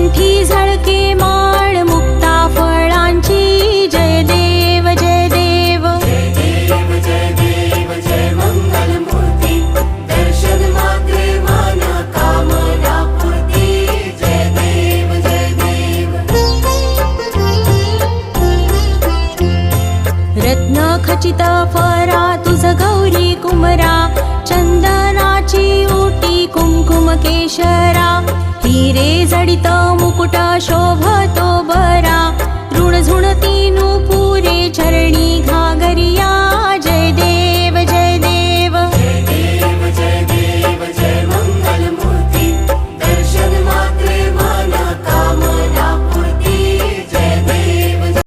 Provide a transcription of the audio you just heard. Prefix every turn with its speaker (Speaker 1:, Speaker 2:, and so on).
Speaker 1: कंठी झळके माळ मुक्ता फळांची जय देव जय देव
Speaker 2: जय देव जय देव जय मंगल मूर्ती दर्शन मात्रे मन कामना पूर्ती जय देव जय देव
Speaker 1: रत्न खचित फरा तुझ गौरी कुमरा चंदनाची ओटी कुंकुम केशरा हिरे जडित मुकुट शोभतो बरा ऋण झुणती नुपुरे चरणी घागरिया